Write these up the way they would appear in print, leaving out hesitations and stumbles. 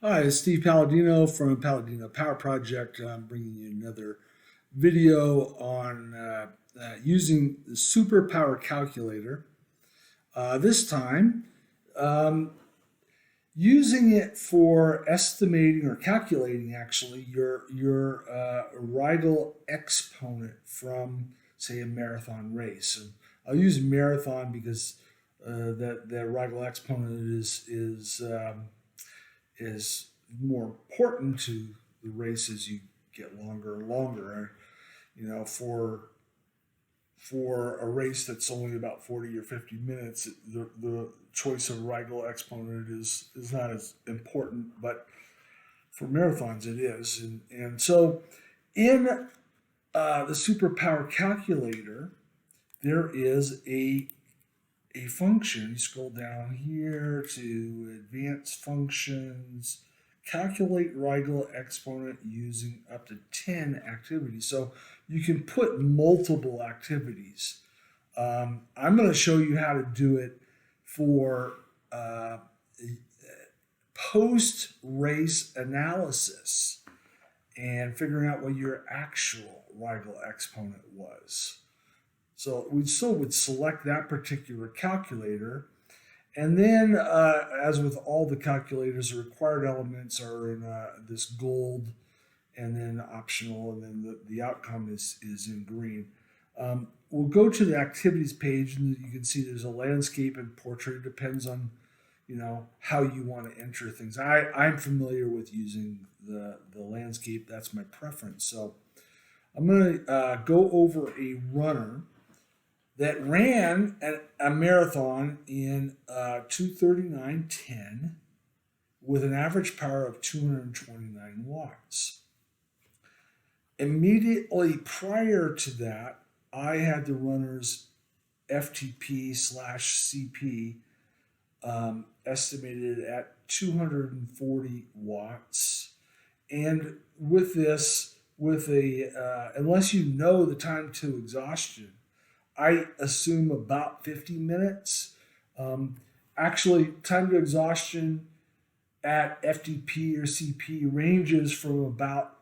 Hi, it's Steve Palladino from Palladino Power Project. I'm bringing you another video on using the SuperPower Calculator. This time, um, using it for estimating or calculating actually your Riegel exponent from, say, a marathon race. And I'll use marathon because that Riegel exponent is more important to the race as you get longer and longer. You know, for a race that's only about 40 or 50 minutes, the choice of Riegel exponent is not as important, but for marathons it is. And so in the Superpower Calculator, there is a function. You scroll down here to advanced functions, calculate Riegel exponent using up to 10 activities. So you can put multiple activities. I'm going to show you how to do it for post-race analysis and figuring out what your actual Riegel exponent was. So we still would select that particular calculator. And then, as with all the calculators, the required elements are in this gold and then optional, and then the outcome is in green. We'll go to the activities page, and you can see there's a landscape and portrait. It depends on, how you want to enter things. I'm familiar with using the landscape. That's my preference. So I'm going to go over a runner that ran a marathon in 2:39:10 with an average power of 229 watts. Immediately prior to that, I had the runner's FTP/CP estimated at 240 watts. And with this, unless you know the time to exhaustion, I assume about 50 minutes. Actually, time to exhaustion at FTP or CP ranges from about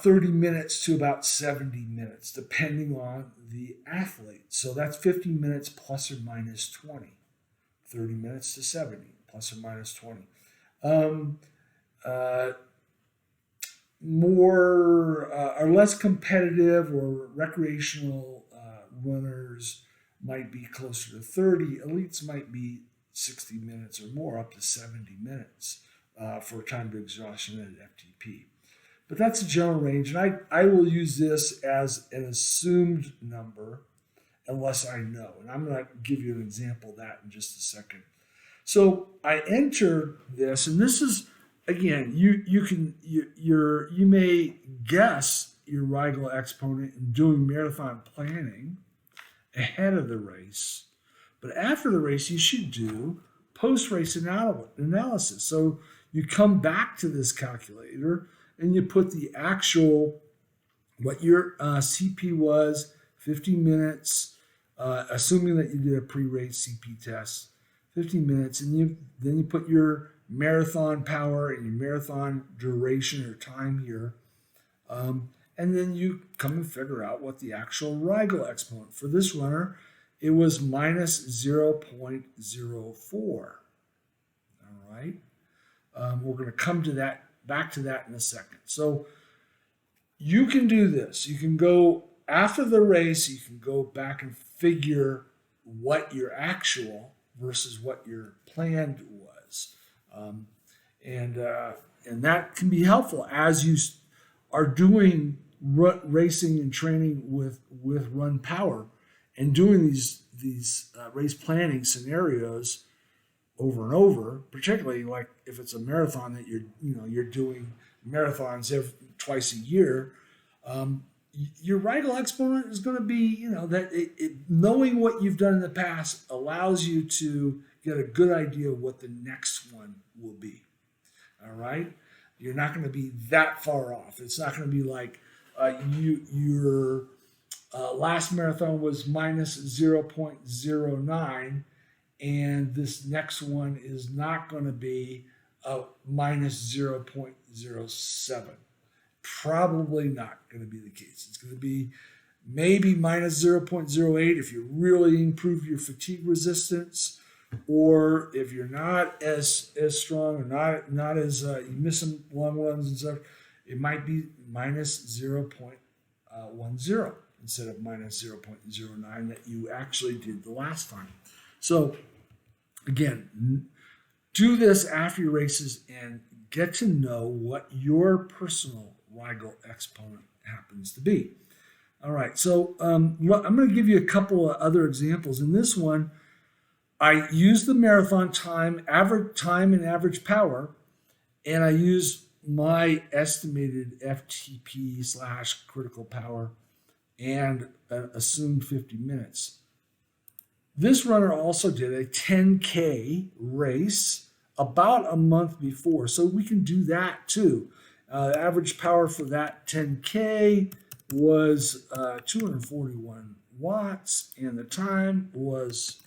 30 minutes to about 70 minutes, depending on the athlete. So that's 50 minutes plus or minus 20. 30 minutes to 70 plus or minus 20. More or less competitive or recreational runners might be closer to 30. Elites might be 60 minutes or more, up to 70 minutes for time to exhaustion at FTP. But that's a general range, and I will use this as an assumed number unless I know. And I'm going to give you an example of that in just a second. So I entered this, and this is, again, you may guess your Riegel exponent in doing marathon planning ahead of the race, but after the race you should do post-race analysis. So you come back to this calculator and you put the actual what your CP was, 50 minutes, assuming that you did a pre-race CP test, 50 minutes, and then you put your marathon power and your marathon duration or time here. And then you come and figure out what the actual Riegel exponent. For this runner, it was minus 0.04. All right. We're going to come to that, back to that in a second. So you can do this. You can go after the race, you can go back and figure what your actual versus what your planned was. And that can be helpful as you are doing racing and training with Run Power and doing these race planning scenarios over and over. Particularly like if it's a marathon that you're doing marathons twice a year. Your Riegel exponent is going to be that knowing what you've done in the past allows you to get a good idea of what the next one will be. All right, you're not going to be that far off. It's not going to be like your last marathon was minus 0.09, and this next one is not going to be minus 0.07. Probably not going to be the case. It's going to be maybe minus 0.08 if you really improve your fatigue resistance, or if you're not as strong, or not as you miss some long runs and stuff, it might be minus 0.10 instead of minus 0.09 that you actually did the last time. So again, do this after your races and get to know what your personal Riegel exponent happens to be. All right, so I'm going to give you a couple of other examples. In this one, I use the marathon time, average time and average power, and I use my estimated FTP / critical power and assumed 50 minutes. This runner also did a 10K race about a month before, so we can do that too. Average power for that 10K was 241 watts, and the time was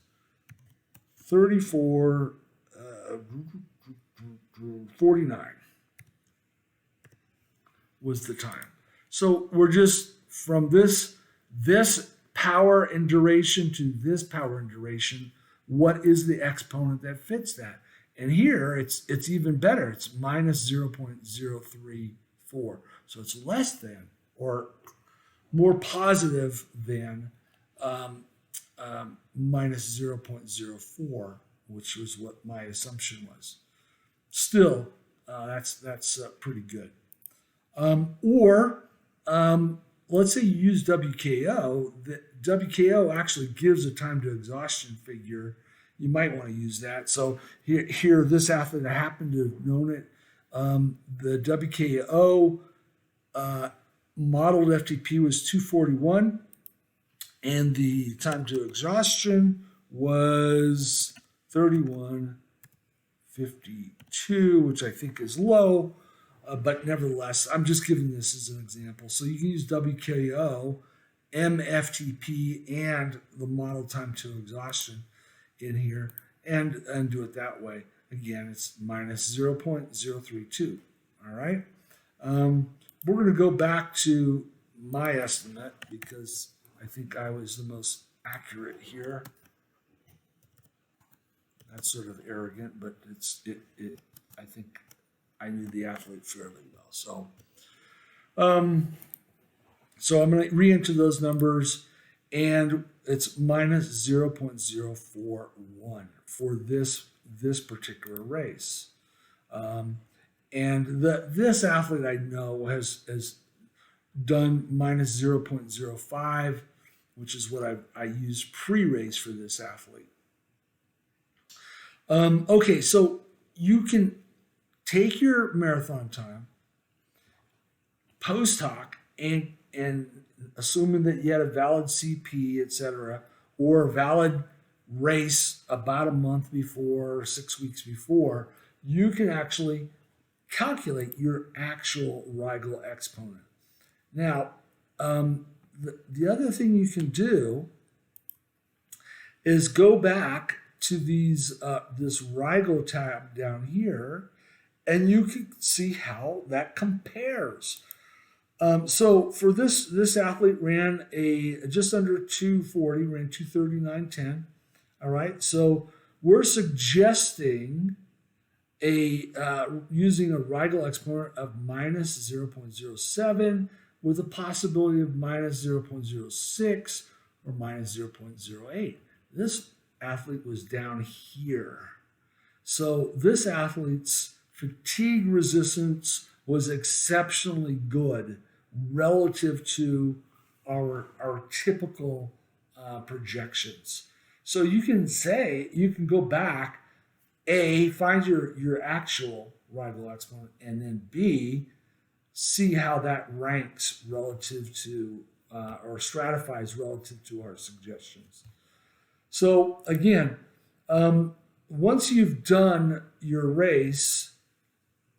34:49 was the time. So we're just from this power and duration to this power and duration, what is the exponent that fits that? And here it's even better. It's minus 0.034. So it's less than or more positive than minus 0.04, which was what my assumption was. Still, that's pretty good. Let's say you use WKO. The WKO actually gives a time to exhaustion figure. You might want to use that. So here this athlete, I happen to have known it. The WKO modeled FTP was 241, and the time to exhaustion was 31:52, which I think is low. But nevertheless, I'm just giving this as an example. So you can use WKO, MFTP, and the model time to exhaustion in here and do it that way. Again, it's minus 0.032. All right. We're going to go back to my estimate because I think I was the most accurate here. That's sort of arrogant, but I think I knew the athlete fairly well. So I'm going to re-enter those numbers, and it's minus 0.041 for this particular race. And this athlete I know has done minus 0.05, which is what I used pre-race for this athlete. Okay, so you can take your marathon time, post hoc, and assuming that you had a valid CP, etc., or a valid race about a month before or 6 weeks before, you can actually calculate your actual Riegel exponent. Now, the other thing you can do is go back to this Riegel tab down here, and you can see how that compares. So for this athlete ran just under 240, ran 239.10. All right, so we're suggesting using a Riegel exponent of minus 0.07 with a possibility of minus 0.06 or minus 0.08. This athlete was down here. So this athlete's fatigue resistance was exceptionally good relative to our typical projections. So you can go back, A, find your actual Riegel exponent, and then B, see how that ranks relative to or stratifies relative to our suggestions. So again, once you've done your race,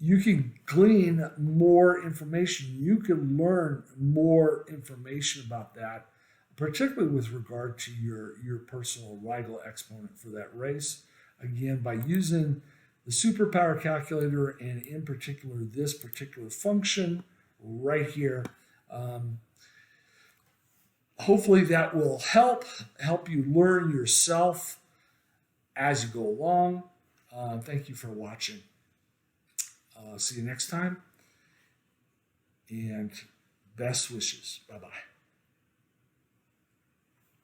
you can glean more information. You can learn more information about that particularly with regard to your personal Riegel exponent for that race. Again, by using the SuperPower Calculator, and in particular this particular function right here, hopefully that will help you learn yourself as you go along. Thank you for watching. See you next time, and best wishes. Bye-bye.